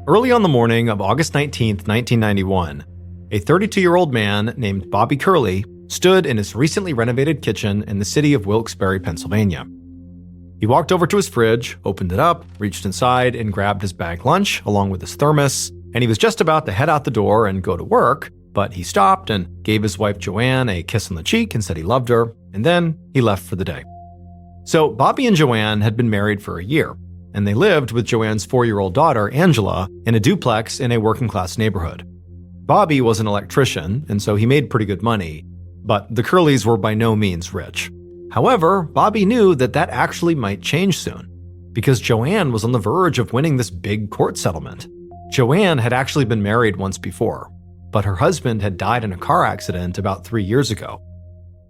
Early on the morning of August 19th, 1991, a 32-year-old man named Bobby Curley stood in his recently renovated kitchen in the city of Wilkes-Barre, Pennsylvania. He walked over to his fridge, opened it up, reached inside, and grabbed his bag lunch along with his thermos, and he was just about to head out the door and go to work, but he stopped and gave his wife Joanne a kiss on the cheek and said he loved her, and then he left for the day. So Bobby and Joanne had been married for a year, and they lived with Joanne's 4-year-old daughter, Angela, in a duplex in a working-class neighborhood. Bobby was an electrician, and so he made pretty good money, but the Curleys were by no means rich. However, Bobby knew that actually might change soon, because Joanne was on the verge of winning this big court settlement. Joanne had actually been married once before, but her husband had died in a car accident about 3 years ago.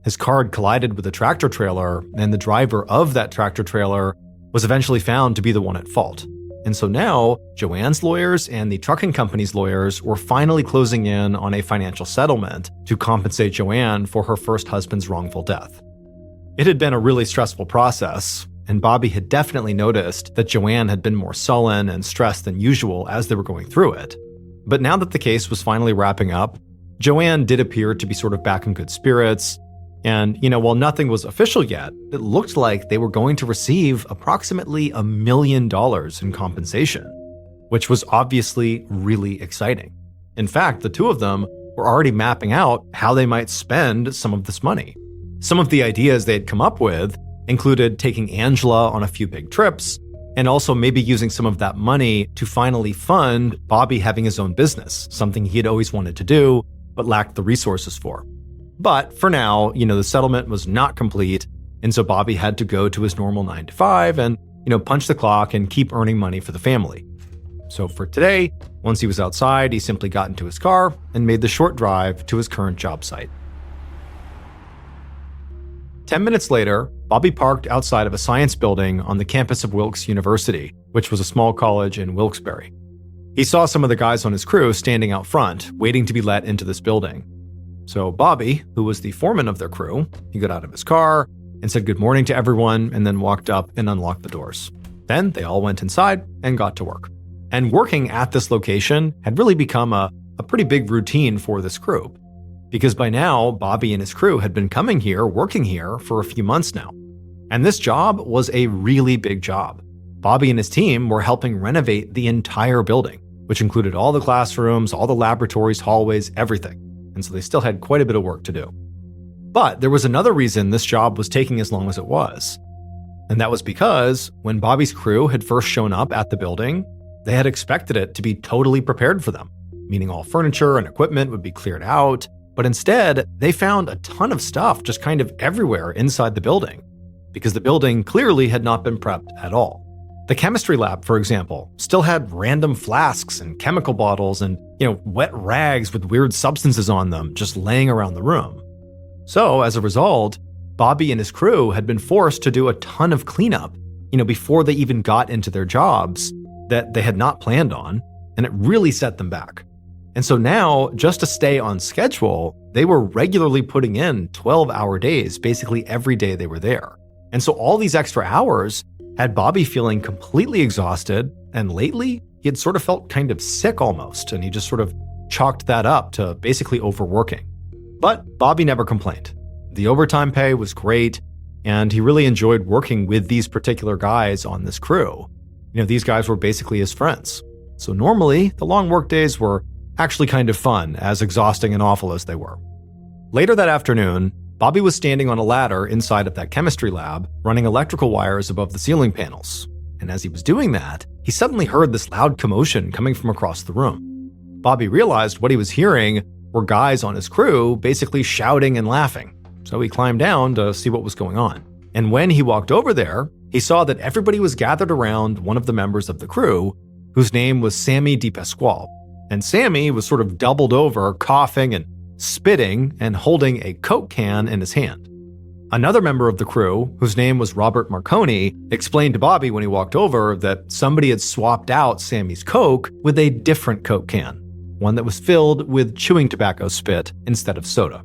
His car had collided with a tractor trailer, and the driver of that tractor trailer was eventually found to be the one at fault. And so now, Joanne's lawyers and the trucking company's lawyers were finally closing in on a financial settlement to compensate Joanne for her first husband's wrongful death. It had been a really stressful process, and Bobby had definitely noticed that Joanne had been more sullen and stressed than usual as they were going through it. But now that the case was finally wrapping up, Joanne did appear to be sort of back in good spirits. And, while nothing was official yet, it looked like they were going to receive approximately $1 million in compensation, which was obviously really exciting. In fact, the two of them were already mapping out how they might spend some of this money. Some of the ideas they had come up with included taking Angela on a few big trips, and also maybe using some of that money to finally fund Bobby having his own business, something he had always wanted to do, but lacked the resources for. But for now, the settlement was not complete, and so Bobby had to go to his normal 9 to 5 and, punch the clock and keep earning money for the family. So for today, once he was outside, he simply got into his car and made the short drive to his current job site. 10 minutes later, Bobby parked outside of a science building on the campus of Wilkes University, which was a small college in Wilkes-Barre. He saw some of the guys on his crew standing out front, waiting to be let into this building. So Bobby, who was the foreman of their crew, he got out of his car and said good morning to everyone and then walked up and unlocked the doors. Then they all went inside and got to work. And working at this location had really become a pretty big routine for this crew, because by now Bobby and his crew had been coming here, working here for a few months now. And this job was a really big job. Bobby and his team were helping renovate the entire building, which included all the classrooms, all the laboratories, hallways, everything. And so they still had quite a bit of work to do. But there was another reason this job was taking as long as it was. And that was because when Bobby's crew had first shown up at the building, they had expected it to be totally prepared for them, meaning all furniture and equipment would be cleared out. But instead, they found a ton of stuff just kind of everywhere inside the building, because the building clearly had not been prepped at all. The chemistry lab, for example, still had random flasks and chemical bottles and, wet rags with weird substances on them just laying around the room. So, as a result, Bobby and his crew had been forced to do a ton of cleanup, before they even got into their jobs that they had not planned on, and it really set them back. And so now, just to stay on schedule, they were regularly putting in 12-hour days basically every day they were there. And so all these extra hours had Bobby feeling completely exhausted, and lately, he had sort of felt kind of sick almost, and he just sort of chalked that up to basically overworking. But Bobby never complained. The overtime pay was great, and he really enjoyed working with these particular guys on this crew. These guys were basically his friends. So normally, the long work days were actually kind of fun, as exhausting and awful as they were. Later that afternoon, Bobby was standing on a ladder inside of that chemistry lab, running electrical wires above the ceiling panels. And as he was doing that, he suddenly heard this loud commotion coming from across the room. Bobby realized what he was hearing were guys on his crew basically shouting and laughing. So he climbed down to see what was going on. And when he walked over there, he saw that everybody was gathered around one of the members of the crew, whose name was Sammy DePasquale. And Sammy was sort of doubled over, coughing and spitting and holding a Coke can in his hand. Another member of the crew, whose name was Robert Marconi, explained to Bobby when he walked over that somebody had swapped out Sammy's Coke with a different Coke can, one that was filled with chewing tobacco spit instead of soda.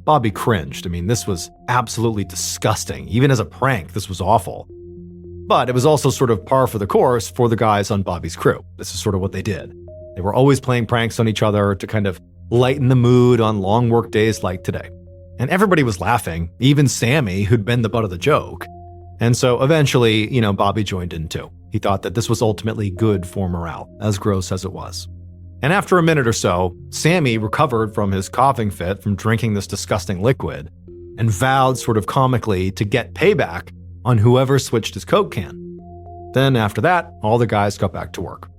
Bobby cringed. This was absolutely disgusting. Even as a prank, this was awful. But it was also sort of par for the course for the guys on Bobby's crew. This is sort of what they did. They were always playing pranks on each other to kind of lighten the mood on long work days like today. And everybody was laughing, even Sammy, who'd been the butt of the joke. And so eventually, Bobby joined in too. He thought that this was ultimately good for morale, as gross as it was. And after a minute or so, Sammy recovered from his coughing fit from drinking this disgusting liquid and vowed sort of comically to get payback on whoever switched his Coke can. Then after that, all the guys got back to work.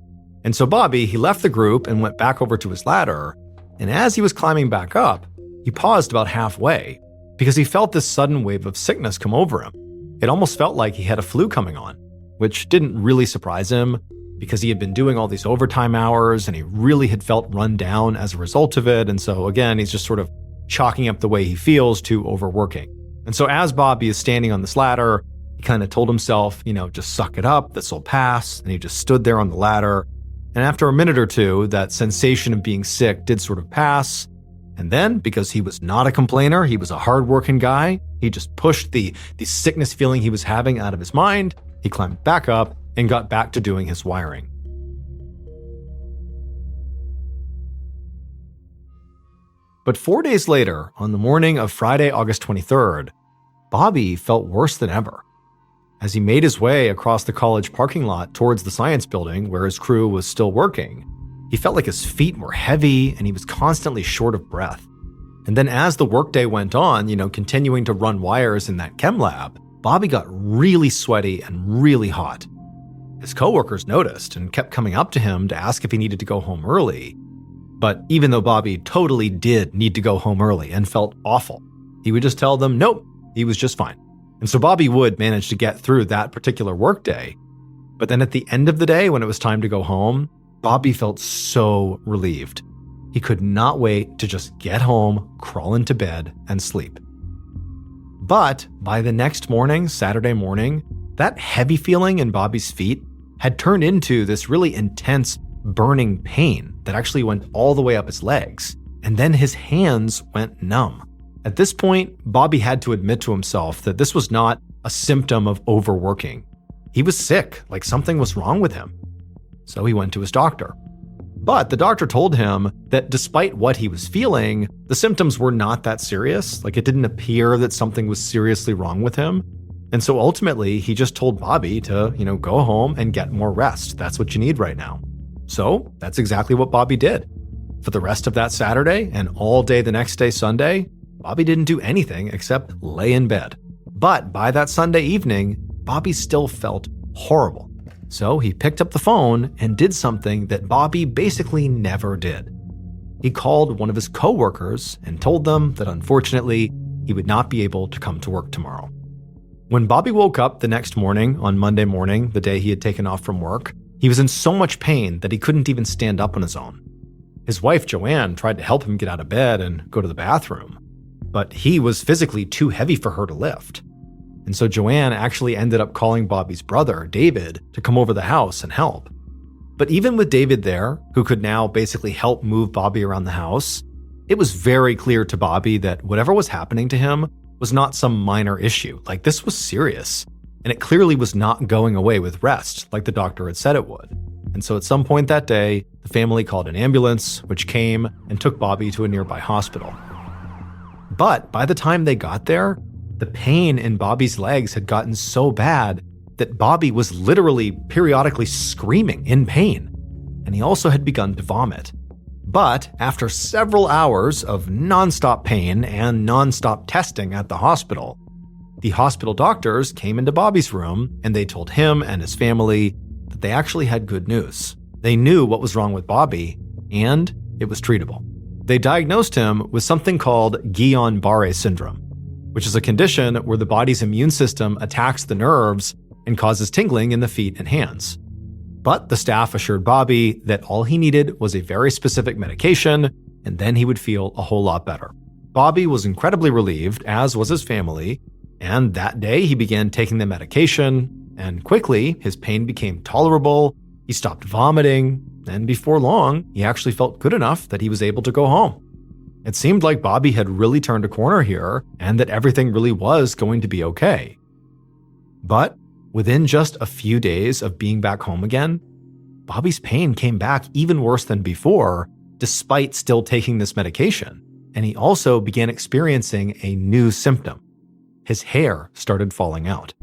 And so Bobby, he left the group and went back over to his ladder. And as he was climbing back up, he paused about halfway because he felt this sudden wave of sickness come over him. It almost felt like he had a flu coming on, which didn't really surprise him because he had been doing all these overtime hours and he really had felt run down as a result of it. And so again, he's just sort of chalking up the way he feels to overworking. And so as Bobby is standing on this ladder, he kind of told himself, just suck it up, this will pass. And he just stood there on the ladder. And after a minute or two, that sensation of being sick did sort of pass. And then, because he was not a complainer, he was a hardworking guy, he just pushed the sickness feeling he was having out of his mind. He climbed back up and got back to doing his wiring. But 4 days later, on the morning of Friday, August 23rd, Bobby felt worse than ever. As he made his way across the college parking lot towards the science building where his crew was still working, he felt like his feet were heavy and he was constantly short of breath. And then as the workday went on, continuing to run wires in that chem lab, Bobby got really sweaty and really hot. His coworkers noticed and kept coming up to him to ask if he needed to go home early. But even though Bobby totally did need to go home early and felt awful, he would just tell them, nope, he was just fine. And so Bobby would manage to get through that particular workday. But then at the end of the day, when it was time to go home, Bobby felt so relieved. He could not wait to just get home, crawl into bed, and sleep. But by the next morning, Saturday morning, that heavy feeling in Bobby's feet had turned into this really intense burning pain that actually went all the way up his legs. And then his hands went numb. At this point, Bobby had to admit to himself that this was not a symptom of overworking. He was sick, like something was wrong with him. So he went to his doctor. But the doctor told him that despite what he was feeling, the symptoms were not that serious. Like it didn't appear that something was seriously wrong with him. And so ultimately, he just told Bobby to, go home and get more rest. That's what you need right now. So that's exactly what Bobby did. For the rest of that Saturday and all day the next day, Sunday, Bobby didn't do anything except lay in bed. But by that Sunday evening, Bobby still felt horrible. So he picked up the phone and did something that Bobby basically never did. He called one of his coworkers and told them that unfortunately, he would not be able to come to work tomorrow. When Bobby woke up the next morning, on Monday morning, the day he had taken off from work, he was in so much pain that he couldn't even stand up on his own. His wife, Joanne, tried to help him get out of bed and go to the bathroom, but he was physically too heavy for her to lift. And so Joanne actually ended up calling Bobby's brother, David, to come over the house and help. But even with David there, who could now basically help move Bobby around the house, it was very clear to Bobby that whatever was happening to him was not some minor issue. Like this was serious. And it clearly was not going away with rest, like the doctor had said it would. And so at some point that day, the family called an ambulance, which came and took Bobby to a nearby hospital. But by the time they got there, the pain in Bobby's legs had gotten so bad that Bobby was literally periodically screaming in pain. And he also had begun to vomit. But after several hours of nonstop pain and nonstop testing at the hospital doctors came into Bobby's room and they told him and his family that they actually had good news. They knew what was wrong with Bobby, and it was treatable. They diagnosed him with something called Guillain-Barré syndrome, which is a condition where the body's immune system attacks the nerves and causes tingling in the feet and hands. But the staff assured Bobby that all he needed was a very specific medication, and then he would feel a whole lot better. Bobby was incredibly relieved, as was his family, and that day he began taking the medication, and quickly his pain became tolerable, he stopped vomiting, and before long, he actually felt good enough that he was able to go home. It seemed like Bobby had really turned a corner here, and that everything really was going to be okay. But within just a few days of being back home again, Bobby's pain came back even worse than before, despite still taking this medication. And he also began experiencing a new symptom. His hair started falling out.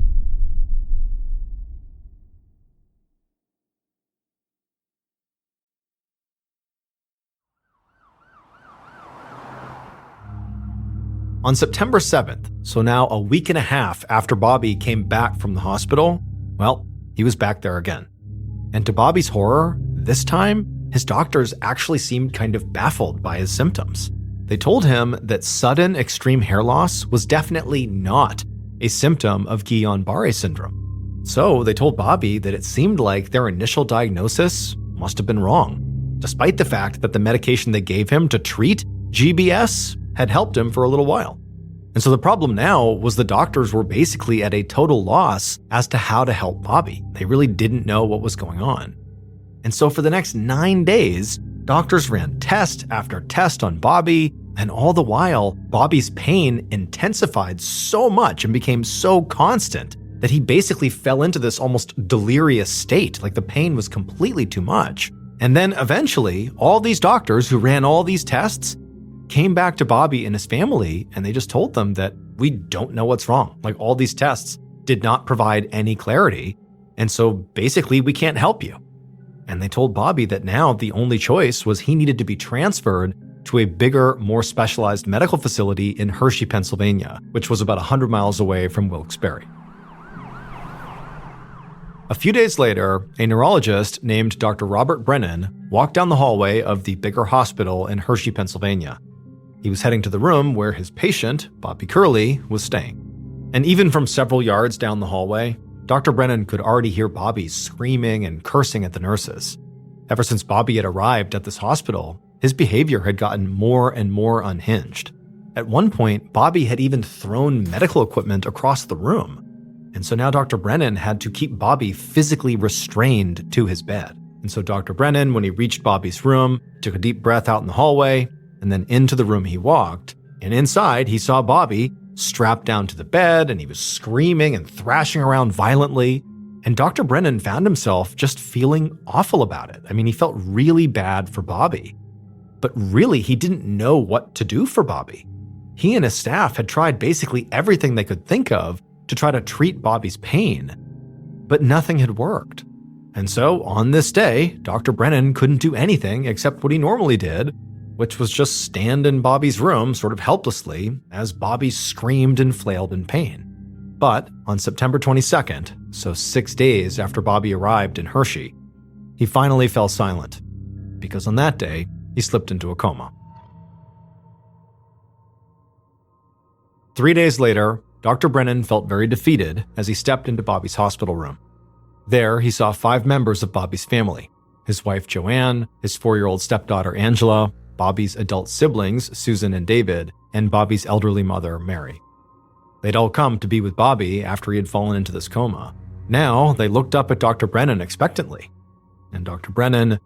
On September 7th, so now a week and a half after Bobby came back from the hospital, well, he was back there again. And to Bobby's horror, this time, his doctors actually seemed kind of baffled by his symptoms. They told him that sudden extreme hair loss was definitely not a symptom of Guillain-Barré syndrome. So they told Bobby that it seemed like their initial diagnosis must have been wrong, despite the fact that the medication they gave him to treat GBS had helped him for a little while. And so the problem now was the doctors were basically at a total loss as to how to help Bobby. They really didn't know what was going on. And so for the next 9 days, doctors ran test after test on Bobby, and all the while, Bobby's pain intensified so much and became so constant that he basically fell into this almost delirious state, like the pain was completely too much. And then eventually, all these doctors who ran all these tests came back to Bobby and his family, and they just told them that we don't know what's wrong. Like, all these tests did not provide any clarity, and so basically we can't help you. And they told Bobby that now the only choice was he needed to be transferred to a bigger, more specialized medical facility in Hershey, Pennsylvania, which was about 100 miles away from Wilkes-Barre. A few days later, a neurologist named Dr. Robert Brennan walked down the hallway of the bigger hospital in Hershey, Pennsylvania. He was heading to the room where his patient, Bobby Curley, was staying. And even from several yards down the hallway, Dr. Brennan could already hear Bobby screaming and cursing at the nurses. Ever since Bobby had arrived at this hospital, his behavior had gotten more and more unhinged. At one point, Bobby had even thrown medical equipment across the room. And so now Dr. Brennan had to keep Bobby physically restrained to his bed. And so Dr. Brennan, when he reached Bobby's room, took a deep breath out in the hallway, and then into the room he walked. And inside, he saw Bobby strapped down to the bed, and he was screaming and thrashing around violently. And Dr. Brennan found himself just feeling awful about it. I mean, he felt really bad for Bobby. But really, he didn't know what to do for Bobby. He and his staff had tried basically everything they could think of to try to treat Bobby's pain, but nothing had worked. And so, on this day, Dr. Brennan couldn't do anything except what he normally did, which was just stand in Bobby's room sort of helplessly as Bobby screamed and flailed in pain. But on September 22nd, so 6 days after Bobby arrived in Hershey, he finally fell silent, because on that day, he slipped into a coma. 3 days later, Dr. Brennan felt very defeated as he stepped into Bobby's hospital room. There, he saw 5 members of Bobby's family: his wife Joanne, his 4-year-old stepdaughter Angela, Bobby's adult siblings Susan and David, and Bobby's elderly mother Mary. They'd all come to be with Bobby after he had fallen into this coma. Now, they looked up at Dr. Brennan expectantly. And Dr. Brennan,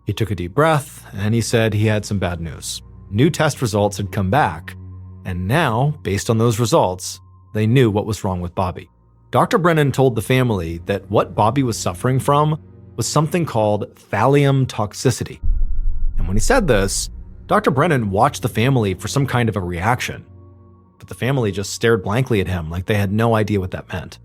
he took a deep breath, and he said he had some bad news. New test results had come back, and now, based on those results, they knew what was wrong with Bobby. Dr. Brennan told the family that what Bobby was suffering from was something called thallium toxicity. And when he said this, Dr. Brennan watched the family for some kind of a reaction, but the family just stared blankly at him like they had no idea what that meant.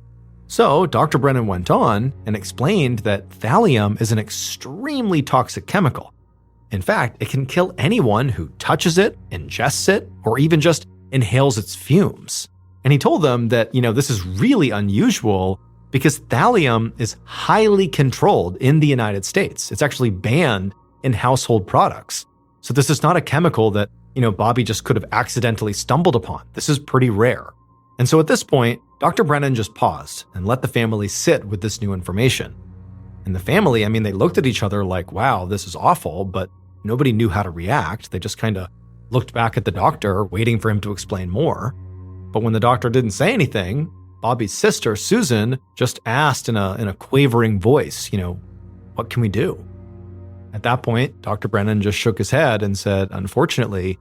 So Dr. Brennan went on and explained that thallium is an extremely toxic chemical. In fact, it can kill anyone who touches it, ingests it, or even just inhales its fumes. And he told them that, this is really unusual because thallium is highly controlled in the United States. It's actually banned in household products. So this is not a chemical that, Bobby just could have accidentally stumbled upon. This is pretty rare. And so at this point, Dr. Brennan just paused and let the family sit with this new information. And the family, they looked at each other like, wow, this is awful, but nobody knew how to react. They just kind of looked back at the doctor, waiting for him to explain more. But when the doctor didn't say anything, Bobby's sister, Susan, just asked in a quavering voice, what can we do? At that point, Dr. Brennan just shook his head and said, unfortunately,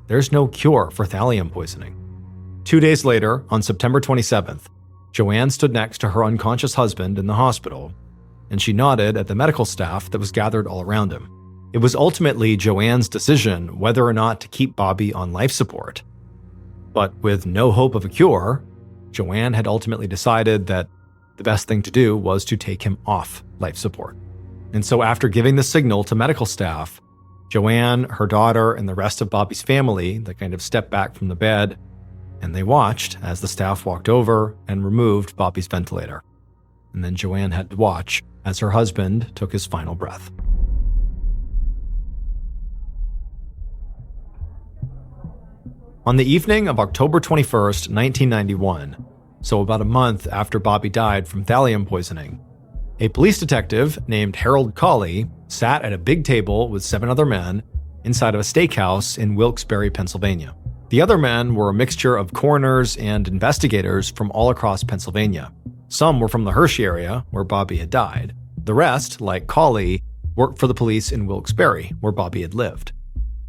there's no cure for thallium poisoning. 2 days later, on September 27th, Joanne stood next to her unconscious husband in the hospital, and she nodded at the medical staff that was gathered all around him. It was ultimately Joanne's decision whether or not to keep Bobby on life support. But with no hope of a cure, Joanne had ultimately decided that the best thing to do was to take him off life support. And so after giving the signal to medical staff, Joanne, her daughter, and the rest of Bobby's family, they kind of stepped back from the bed, and they watched as the staff walked over and removed Bobby's ventilator. And then Joanne had to watch as her husband took his final breath. On the evening of October 21st, 1991, so about a month after Bobby died from thallium poisoning, a police detective named Harold Cawley sat at a big table with 7 other men inside of a steakhouse in Wilkes-Barre, Pennsylvania. The other men were a mixture of coroners and investigators from all across Pennsylvania. Some were from the Hershey area, where Bobby had died. The rest, like Cawley, worked for the police in Wilkes-Barre, where Bobby had lived.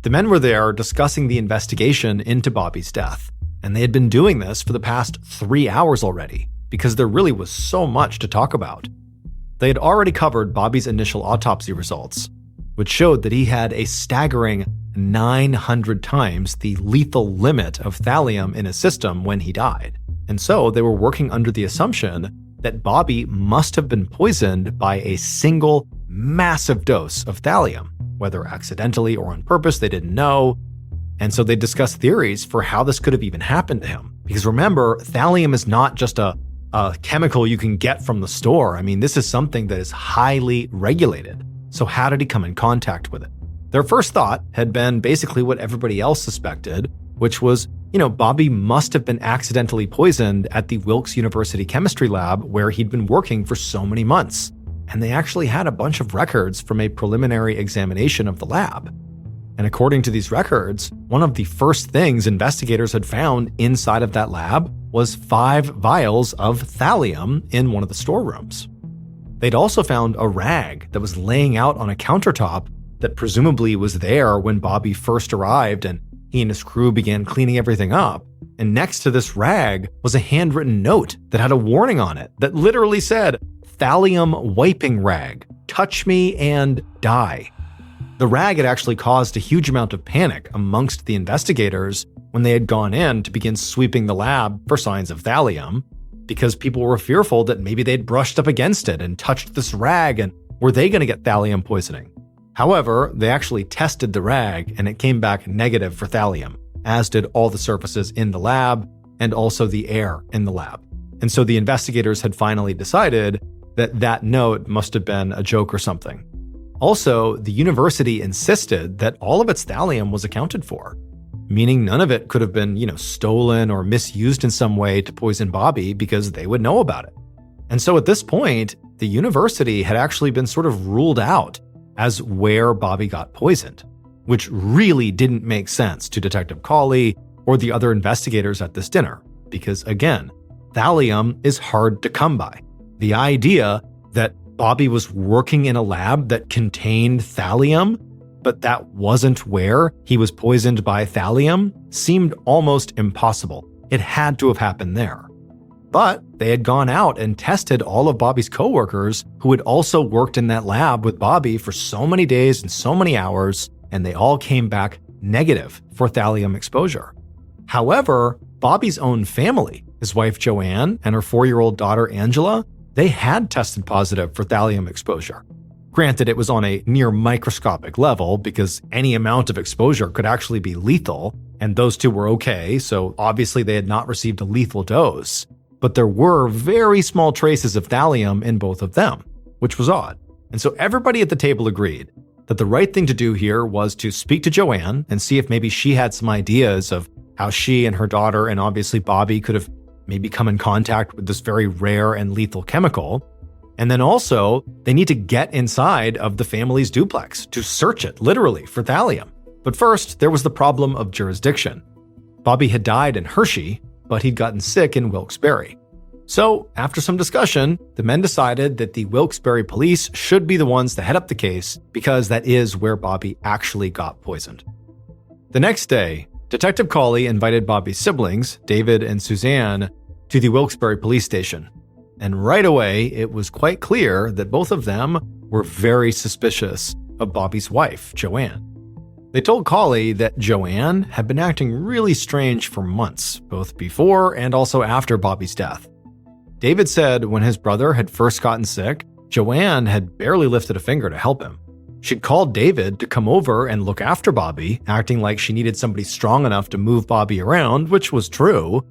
The men were there discussing the investigation into Bobby's death, and they had been doing this for the past 3 hours already, because there really was so much to talk about. They had already covered Bobby's initial autopsy results, which showed that he had a staggering 900 times the lethal limit of thallium in his system when he died. And so they were working under the assumption that Bobby must have been poisoned by a single massive dose of thallium, whether accidentally or on purpose, they didn't know. And so they discussed theories for how this could have even happened to him. Because remember, thallium is not just a chemical you can get from the store. I mean, this is something that is highly regulated. So how did he come in contact with it? Their first thought had been basically what everybody else suspected, which was, Bobby must have been accidentally poisoned at the Wilkes University chemistry lab where he'd been working for so many months. And they actually had a bunch of records from a preliminary examination of the lab. And according to these records, one of the first things investigators had found inside of that lab was 5 vials of thallium in one of the storerooms. They'd also found a rag that was laying out on a countertop that presumably was there when Bobby first arrived and he and his crew began cleaning everything up. And next to this rag was a handwritten note that had a warning on it that literally said, "Thallium wiping rag, touch me and die." The rag had actually caused a huge amount of panic amongst the investigators when they had gone in to begin sweeping the lab for signs of thallium, because people were fearful that maybe they'd brushed up against it and touched this rag, and were they going to get thallium poisoning? However, they actually tested the rag and it came back negative for thallium, as did all the surfaces in the lab and also the air in the lab. And so the investigators had finally decided that that note must have been a joke or something. Also, the university insisted that all of its thallium was accounted for, meaning none of it could have been, stolen or misused in some way to poison Bobby because they would know about it. And so at this point, the university had actually been sort of ruled out as where Bobby got poisoned, which really didn't make sense to Detective Cawley or the other investigators at this dinner, because again, thallium is hard to come by. The idea that Bobby was working in a lab that contained thallium, but that wasn't where he was poisoned by thallium, seemed almost impossible. It had to have happened there. But they had gone out and tested all of Bobby's coworkers who had also worked in that lab with Bobby for so many days and so many hours, and they all came back negative for thallium exposure. However, Bobby's own family, his wife Joanne and her 4-year-old daughter Angela, they had tested positive for thallium exposure. Granted, it was on a near microscopic level because any amount of exposure could actually be lethal, and those two were okay, so obviously they had not received a lethal dose. But there were very small traces of thallium in both of them, which was odd. And so everybody at the table agreed that the right thing to do here was to speak to Joanne and see if maybe she had some ideas of how she and her daughter and obviously Bobby could have maybe come in contact with this very rare and lethal chemical. And then also, they need to get inside of the family's duplex to search it, literally, for thallium. But first, there was the problem of jurisdiction. Bobby had died in Hershey, but he'd gotten sick in Wilkes-Barre. So, after some discussion, the men decided that the Wilkes-Barre police should be the ones to head up the case because that is where Bobby actually got poisoned. The next day, Detective Cawley invited Bobby's siblings, David and Suzanne, to the Wilkes-Barre police station. And right away, it was quite clear that both of them were very suspicious of Bobby's wife, Joanne. They told Cawley that Joanne had been acting really strange for months, both before and also after Bobby's death. David said when his brother had first gotten sick, Joanne had barely lifted a finger to help him. She'd called David to come over and look after Bobby, acting like she needed somebody strong enough to move Bobby around, which was true.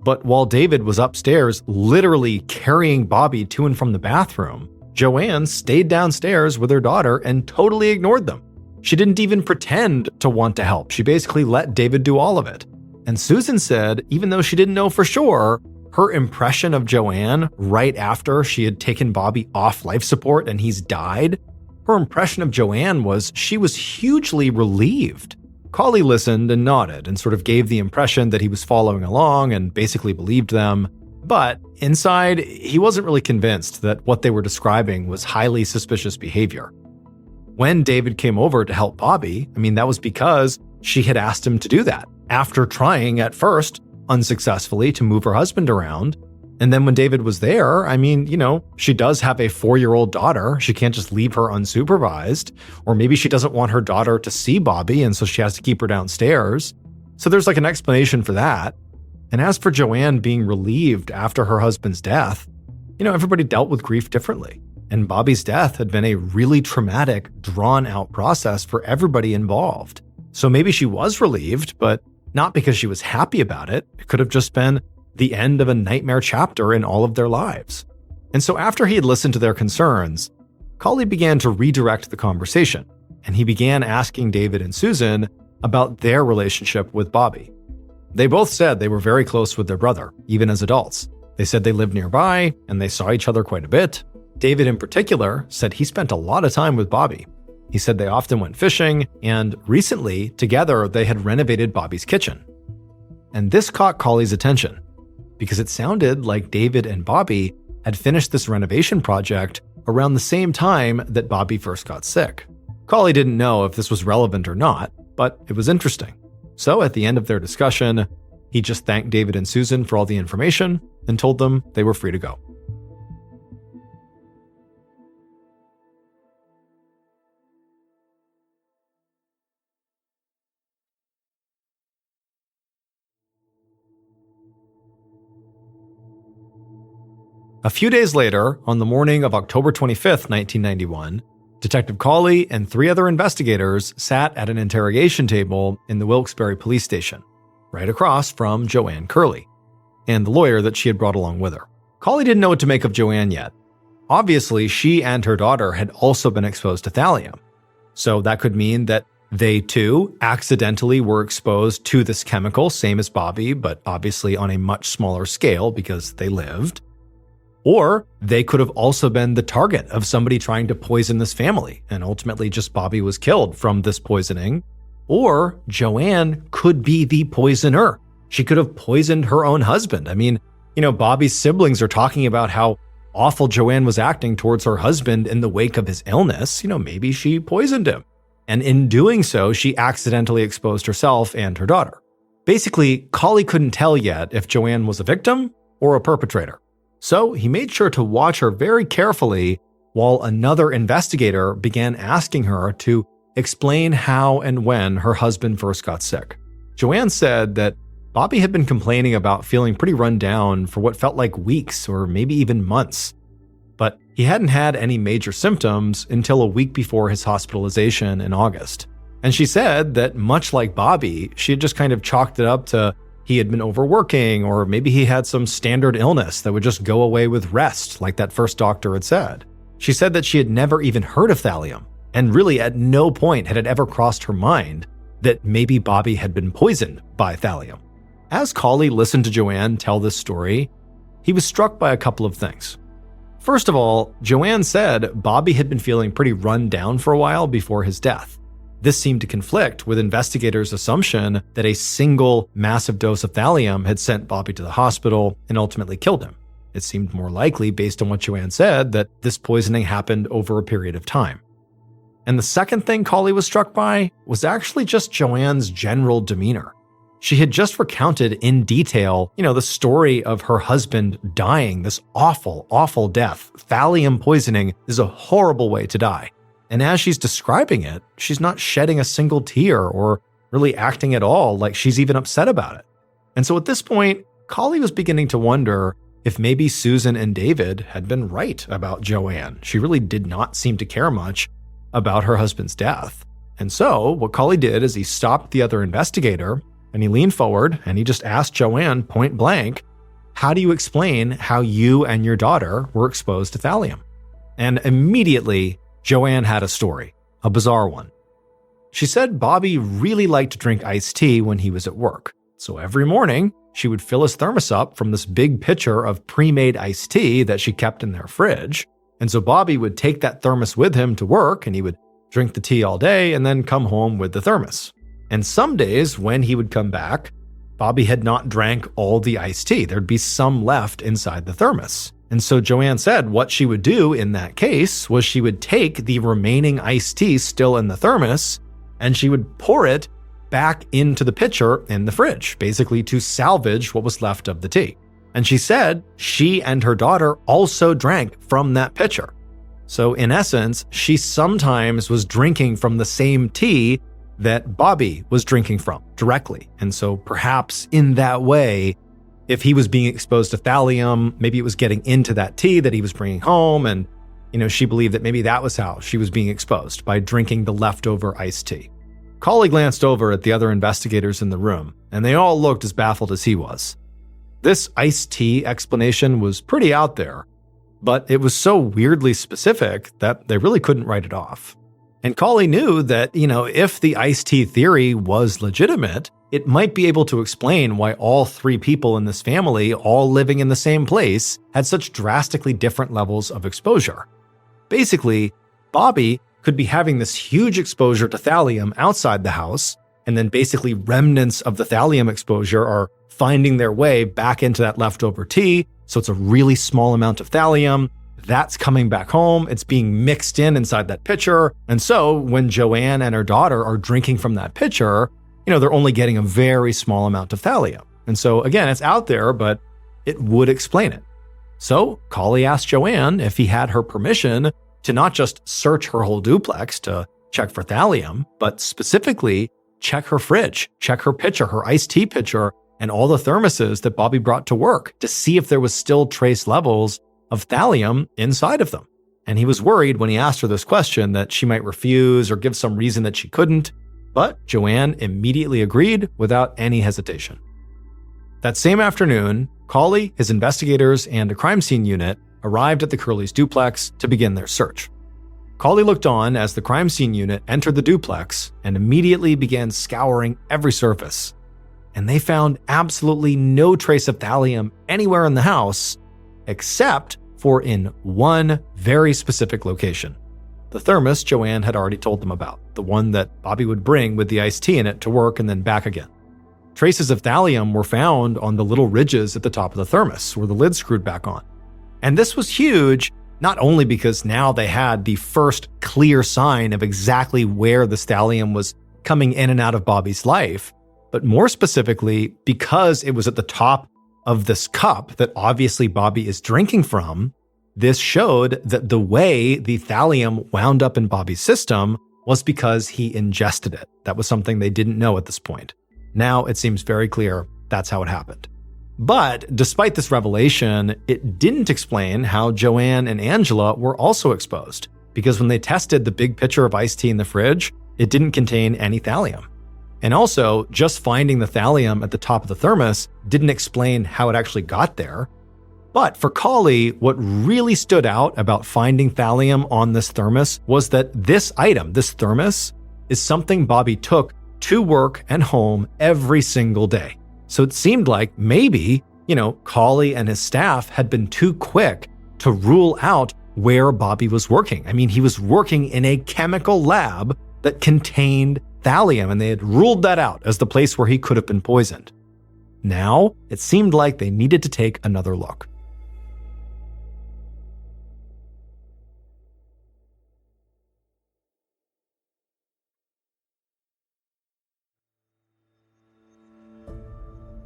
But while David was upstairs literally carrying Bobby to and from the bathroom, Joanne stayed downstairs with her daughter and totally ignored them. She didn't even pretend to want to help. She basically let David do all of it. And Susan said, even though she didn't know for sure, her impression of Joanne right after she had taken Bobby off life support and he's died, her impression of Joanne was she was hugely relieved. Cawley listened and nodded and sort of gave the impression that he was following along and basically believed them. But inside, he wasn't really convinced that what they were describing was highly suspicious behavior. When David came over to help Bobby, that was because she had asked him to do that, after trying at first, unsuccessfully, to move her husband around. And then when David was there, she does have a 4-year-old daughter. She can't just leave her unsupervised. Or maybe she doesn't want her daughter to see Bobby, and so she has to keep her downstairs. So there's an explanation for that. And as for Joanne being relieved after her husband's death, everybody dealt with grief differently. And Bobby's death had been a really traumatic, drawn-out process for everybody involved. So maybe she was relieved, but not because she was happy about it. It could have just been the end of a nightmare chapter in all of their lives. And so after he had listened to their concerns, Cawley began to redirect the conversation, and he began asking David and Susan about their relationship with Bobby. They both said they were very close with their brother, even as adults. They said they lived nearby, and they saw each other quite a bit. David in particular said he spent a lot of time with Bobby. He said they often went fishing, and recently, together, they had renovated Bobby's kitchen. And this caught Cawley's attention, because it sounded like David and Bobby had finished this renovation project around the same time that Bobby first got sick. Cawley didn't know if this was relevant or not, but it was interesting. So at the end of their discussion, he just thanked David and Susan for all the information and told them they were free to go. A few days later, on the morning of October 25th, 1991, Detective Cawley and 3 other investigators sat at an interrogation table in the Wilkes-Barre police station, right across from Joanne Curley, and the lawyer that she had brought along with her. Cawley didn't know what to make of Joanne yet. Obviously, she and her daughter had also been exposed to thallium, so that could mean that they too accidentally were exposed to this chemical, same as Bobby, but obviously on a much smaller scale because they lived. Or they could have also been the target of somebody trying to poison this family, and ultimately just Bobby was killed from this poisoning. Or Joanne could be the poisoner. She could have poisoned her own husband. Bobby's siblings are talking about how awful Joanne was acting towards her husband in the wake of his illness. Maybe she poisoned him. And in doing so, she accidentally exposed herself and her daughter. Basically, Cawley couldn't tell yet if Joanne was a victim or a perpetrator. So he made sure to watch her very carefully while another investigator began asking her to explain how and when her husband first got sick. Joanne said that Bobby had been complaining about feeling pretty run down for what felt like weeks or maybe even months. But he hadn't had any major symptoms until a week before his hospitalization in August. And she said that much like Bobby, she had just kind of chalked it up to he had been overworking, or maybe he had some standard illness that would just go away with rest, like that first doctor had said. She said that she had never even heard of thallium, and really at no point had it ever crossed her mind that maybe Bobby had been poisoned by thallium. As Cawley listened to Joanne tell this story, he was struck by a couple of things. First of all, Joanne said Bobby had been feeling pretty run down for a while before his death. This seemed to conflict with investigators' assumption that a single massive dose of thallium had sent Bobby to the hospital and ultimately killed him. It seemed more likely, based on what Joanne said, that this poisoning happened over a period of time. And the second thing Cawley was struck by was actually just Joanne's general demeanor. She had just recounted in detail, the story of her husband dying, this awful, awful death. Thallium poisoning is a horrible way to die. And as she's describing it, she's not shedding a single tear or really acting at all like she's even upset about it. And so at this point, Collie was beginning to wonder if maybe Susan and David had been right about Joanne. She really did not seem to care much about her husband's death. And so what Collie did is he stopped the other investigator and he leaned forward and he just asked Joanne point blank, how do you explain how you and your daughter were exposed to thallium? And immediately, Joanne had a story, a bizarre one. She said Bobby really liked to drink iced tea when he was at work. So every morning, she would fill his thermos up from this big pitcher of pre-made iced tea that she kept in their fridge. And so Bobby would take that thermos with him to work and he would drink the tea all day and then come home with the thermos. And some days when he would come back, Bobby had not drank all the iced tea. There'd be some left inside the thermos. And so Joanne said what she would do in that case was she would take the remaining iced tea still in the thermos and she would pour it back into the pitcher in the fridge, basically to salvage what was left of the tea. And she said she and her daughter also drank from that pitcher. So in essence, she sometimes was drinking from the same tea that Bobby was drinking from directly. And so perhaps in that way, if he was being exposed to thallium, maybe it was getting into that tea that he was bringing home. And, she believed that maybe that was how she was being exposed, by drinking the leftover iced tea. Collie glanced over at the other investigators in the room, and they all looked as baffled as he was. This iced tea explanation was pretty out there, but it was so weirdly specific that they really couldn't write it off. And Collie knew that, if the iced tea theory was legitimate, it might be able to explain why all three people in this family, all living in the same place, had such drastically different levels of exposure. Basically, Bobby could be having this huge exposure to thallium outside the house, and then basically remnants of the thallium exposure are finding their way back into that leftover tea, so it's a really small amount of thallium. That's coming back home, it's being mixed inside that pitcher, and so when Joanne and her daughter are drinking from that pitcher, they're only getting a very small amount of thallium. And so again, it's out there, but it would explain it. So Collie asked Joanne if he had her permission to not just search her whole duplex to check for thallium, but specifically check her fridge, check her pitcher, her iced tea pitcher, and all the thermoses that Bobby brought to work to see if there was still trace levels of thallium inside of them. And he was worried when he asked her this question that she might refuse or give some reason that she couldn't, but Joanne immediately agreed without any hesitation. That same afternoon, Collie, his investigators, and a crime scene unit arrived at the Curleys' duplex to begin their search. Collie looked on as the crime scene unit entered the duplex and immediately began scouring every surface. And they found absolutely no trace of thallium anywhere in the house, except for in one very specific location. The thermos Joanne had already told them about, the one that Bobby would bring with the iced tea in it to work and then back again. Traces of thallium were found on the little ridges at the top of the thermos where the lid screwed back on. And this was huge, not only because now they had the first clear sign of exactly where this thallium was coming in and out of Bobby's life, but more specifically because it was at the top of this cup that obviously Bobby is drinking from. This showed that the way the thallium wound up in Bobby's system was because he ingested it. That was something they didn't know at this point. Now it seems very clear that's how it happened. But despite this revelation, it didn't explain how Joanne and Angela were also exposed, because when they tested the big pitcher of iced tea in the fridge, it didn't contain any thallium. And also, just finding the thallium at the top of the thermos didn't explain how it actually got there. But for Collie, what really stood out about finding thallium on this thermos was that this item, this thermos, is something Bobby took to work and home every single day. So it seemed like maybe, Collie and his staff had been too quick to rule out where Bobby was working. I mean, he was working in a chemical lab that contained thallium, and they had ruled that out as the place where he could have been poisoned. Now, it seemed like they needed to take another look.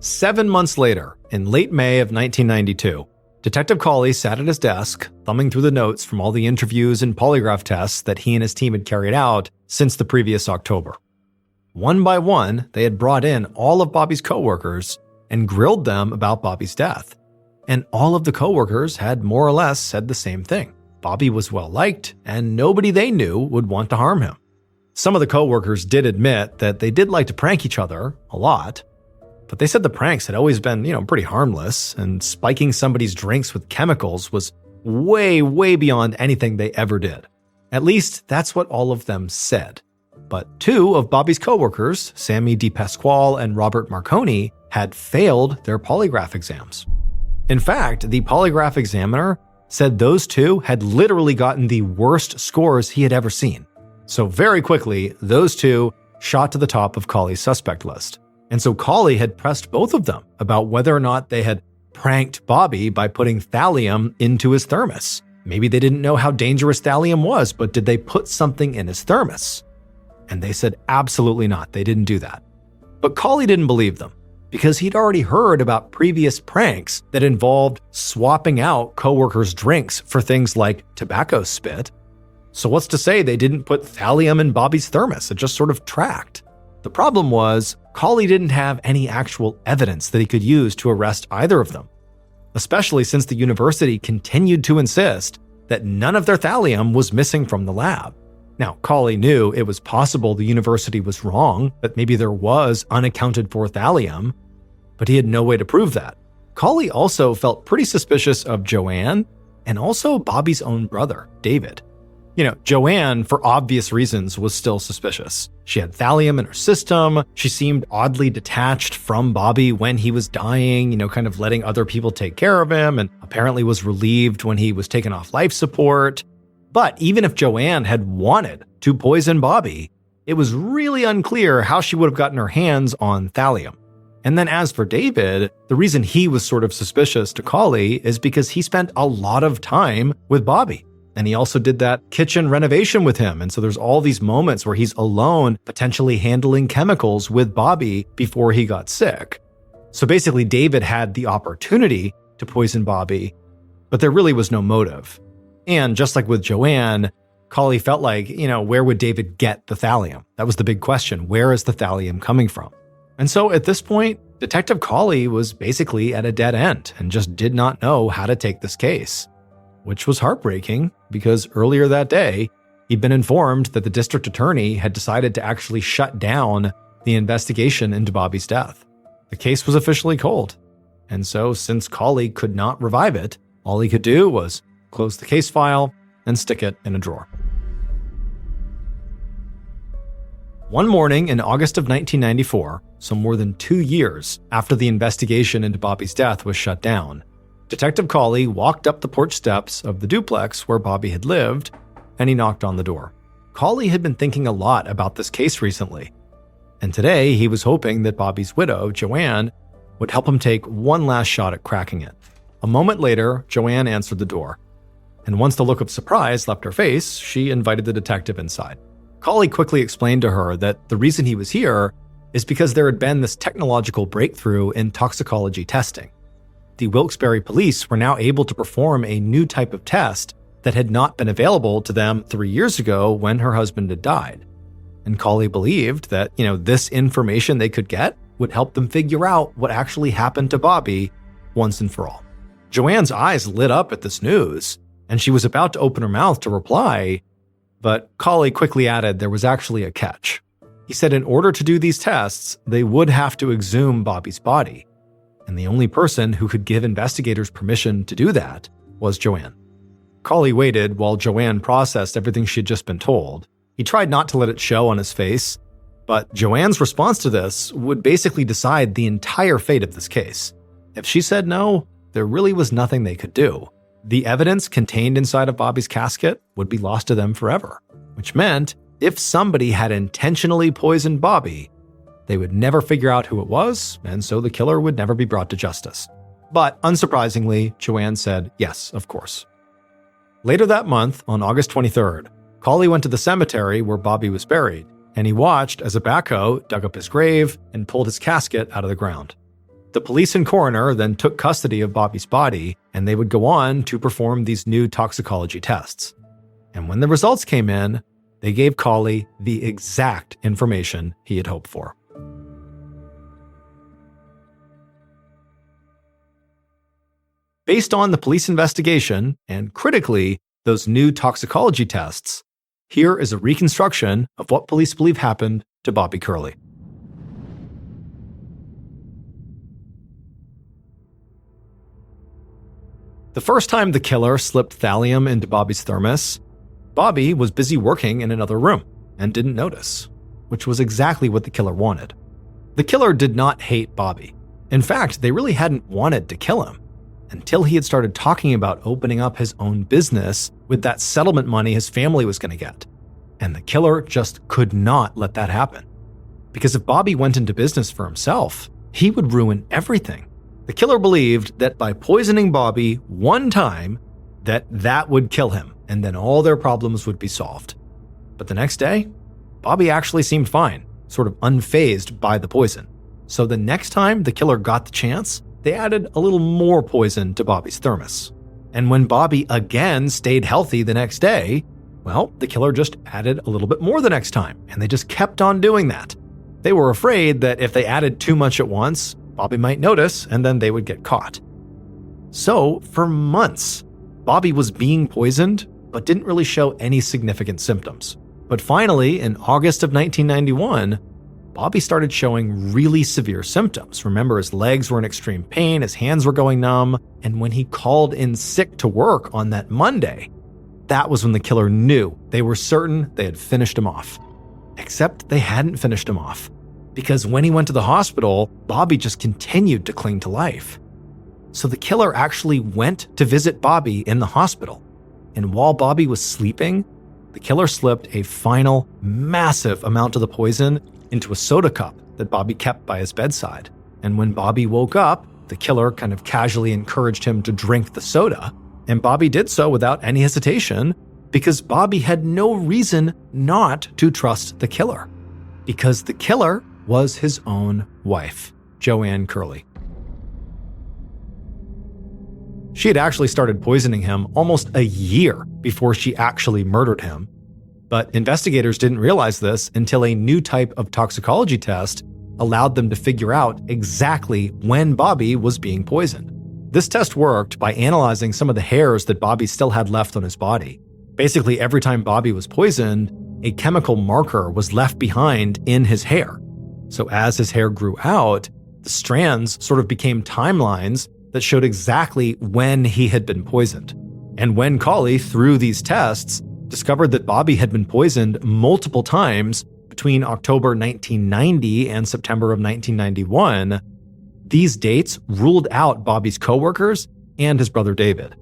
7 months later, in late May of 1992, Detective Cawley sat at his desk, thumbing through the notes from all the interviews and polygraph tests that he and his team had carried out since the previous October. One by one, they had brought in all of Bobby's coworkers and grilled them about Bobby's death. And all of the coworkers had more or less said the same thing. Bobby was well-liked, and nobody they knew would want to harm him. Some of the coworkers did admit that they did like to prank each other a lot, but they said the pranks had always been, pretty harmless, and spiking somebody's drinks with chemicals was way, way beyond anything they ever did. At least that's what all of them said. But 2 of Bobby's coworkers, Sammy DePasquale and Robert Marconi, had failed their polygraph exams. In fact, the polygraph examiner said those 2 had literally gotten the worst scores he had ever seen. So very quickly, those 2 shot to the top of Cawley's suspect list. And so Cawley had pressed both of them about whether or not they had pranked Bobby by putting thallium into his thermos. Maybe they didn't know how dangerous thallium was, but did they put something in his thermos? And they said absolutely not, they didn't do that. But Cawley didn't believe them, because he'd already heard about previous pranks that involved swapping out coworkers' drinks for things like tobacco spit. So what's to say they didn't put thallium in Bobby's thermos? It just sort of tracked. The problem was, Cawley didn't have any actual evidence that he could use to arrest either of them, especially since the university continued to insist that none of their thallium was missing from the lab. Now, Cawley knew it was possible the university was wrong, that maybe there was unaccounted for thallium, but he had no way to prove that. Cawley also felt pretty suspicious of Joanne and also Bobby's own brother, David. Joanne, for obvious reasons, was still suspicious. She had thallium in her system. She seemed oddly detached from Bobby when he was dying, kind of letting other people take care of him, and apparently was relieved when he was taken off life support. But even if Joanne had wanted to poison Bobby, it was really unclear how she would have gotten her hands on thallium. And then as for David, the reason he was sort of suspicious to Cawley is because he spent a lot of time with Bobby. And he also did that kitchen renovation with him. And so there's all these moments where he's alone, potentially handling chemicals with Bobby before he got sick. So basically, David had the opportunity to poison Bobby, but there really was no motive. And just like with Joanne, Cawley felt like, where would David get the thallium? That was the big question. Where is the thallium coming from? And so at this point, Detective Cawley was basically at a dead end and just did not know how to take this case, which was heartbreaking because earlier that day, he'd been informed that the district attorney had decided to actually shut down the investigation into Bobby's death. The case was officially cold. And so since Cawley could not revive it, all he could do was close the case file and stick it in a drawer. One morning in August of 1994, so more than 2 years after the investigation into Bobby's death was shut down, Detective Cawley walked up the porch steps of the duplex where Bobby had lived, and he knocked on the door. Cawley had been thinking a lot about this case recently, and today he was hoping that Bobby's widow, Joanne, would help him take one last shot at cracking it. A moment later, Joanne answered the door, and once the look of surprise left her face, she invited the detective inside. Cawley quickly explained to her that the reason he was here is because there had been this technological breakthrough in toxicology testing. The Wilkes-Barre police were now able to perform a new type of test that had not been available to them 3 years ago when her husband had died. And Cawley believed that, this information they could get would help them figure out what actually happened to Bobby once and for all. Joanne's eyes lit up at this news, and she was about to open her mouth to reply, but Cawley quickly added there was actually a catch. He said in order to do these tests, they would have to exhume Bobby's body. And the only person who could give investigators permission to do that was Joanne. Cawley waited while Joanne processed everything she had just been told. He tried not to let it show on his face, but Joanne's response to this would basically decide the entire fate of this case. If she said no, there really was nothing they could do. The evidence contained inside of Bobby's casket would be lost to them forever, which meant if somebody had intentionally poisoned Bobby, they would never figure out who it was, and so the killer would never be brought to justice. But unsurprisingly, Joanne said yes, of course. Later that month, on August 23rd, Cawley went to the cemetery where Bobby was buried, and he watched as a backhoe dug up his grave and pulled his casket out of the ground. The police and coroner then took custody of Bobby's body, and they would go on to perform these new toxicology tests. And when the results came in, they gave Cawley the exact information he had hoped for. Based on the police investigation, and critically, those new toxicology tests, here is a reconstruction of what police believe happened to Bobby Curley. The first time the killer slipped thallium into Bobby's thermos, Bobby was busy working in another room and didn't notice, which was exactly what the killer wanted. The killer did not hate Bobby. In fact, they really hadn't wanted to kill him until he had started talking about opening up his own business with that settlement money his family was going to get. And the killer just could not let that happen. Because if Bobby went into business for himself, he would ruin everything. The killer believed that by poisoning Bobby one time, that would kill him, and then all their problems would be solved. But the next day, Bobby actually seemed fine, sort of unfazed by the poison. So the next time the killer got the chance, they added a little more poison to Bobby's thermos. And when Bobby again stayed healthy the next day, well, the killer just added a little bit more the next time, and they just kept on doing that. They were afraid that if they added too much at once, Bobby might notice, and then they would get caught. So, for months, Bobby was being poisoned, but didn't really show any significant symptoms. But finally, in August of 1991, Bobby started showing really severe symptoms. Remember, his legs were in extreme pain, his hands were going numb, and when he called in sick to work on that Monday, that was when the killer knew. They were certain they had finished him off. Except they hadn't finished him off. Because when he went to the hospital, Bobby just continued to cling to life. So the killer actually went to visit Bobby in the hospital. And while Bobby was sleeping, the killer slipped a final, massive amount of the poison into a soda cup that Bobby kept by his bedside. And when Bobby woke up, the killer kind of casually encouraged him to drink the soda. And Bobby did so without any hesitation because Bobby had no reason not to trust the killer. Because the killer was his own wife, Joanne Curley. She had actually started poisoning him almost a year before she actually murdered him. But investigators didn't realize this until a new type of toxicology test allowed them to figure out exactly when Bobby was being poisoned. This test worked by analyzing some of the hairs that Bobby still had left on his body. Basically, every time Bobby was poisoned, a chemical marker was left behind in his hair. So as his hair grew out, the strands sort of became timelines that showed exactly when he had been poisoned. And when Cawley, through these tests, discovered that Bobby had been poisoned multiple times between October 1990 and September of 1991, these dates ruled out Bobby's coworkers and his brother David.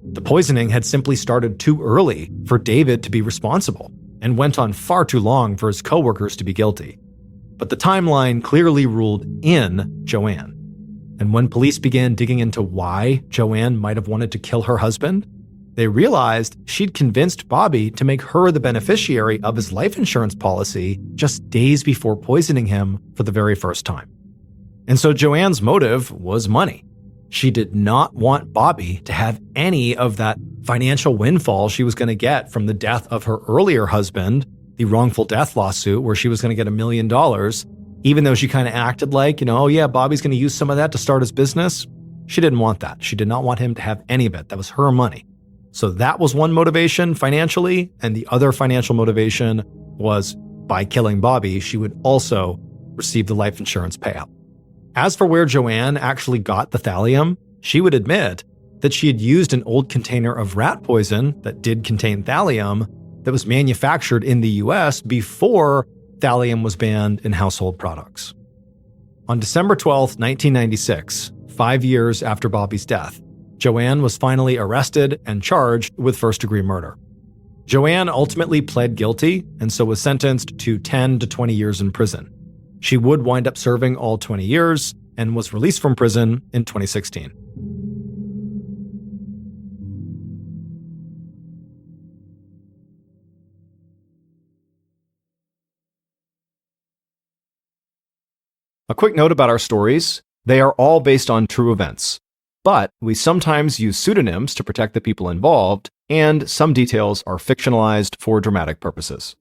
The poisoning had simply started too early for David to be responsible and went on far too long for his coworkers to be guilty. But the timeline clearly ruled in Joanne. And when police began digging into why Joanne might have wanted to kill her husband, they realized she'd convinced Bobby to make her the beneficiary of his life insurance policy just days before poisoning him for the very first time. And so Joanne's motive was money. She did not want Bobby to have any of that financial windfall she was going to get from the death of her earlier husband, the wrongful death lawsuit where she was going to get $1 million, even though she kind of acted like, oh yeah, Bobby's going to use some of that to start his business. She didn't want that. She did not want him to have any of it. That was her money. So that was one motivation financially, and the other financial motivation was by killing Bobby, she would also receive the life insurance payout. As for where Joanne actually got the thallium, she would admit that she had used an old container of rat poison that did contain thallium that was manufactured in the US before thallium was banned in household products. On December 12, 1996, 5 years after Bobby's death, Joanne was finally arrested and charged with first-degree murder. Joanne ultimately pled guilty and so was sentenced to 10 to 20 years in prison. She would wind up serving all 20 years and was released from prison in 2016. A quick note about our stories. They are all based on true events, but we sometimes use pseudonyms to protect the people involved, and some details are fictionalized for dramatic purposes.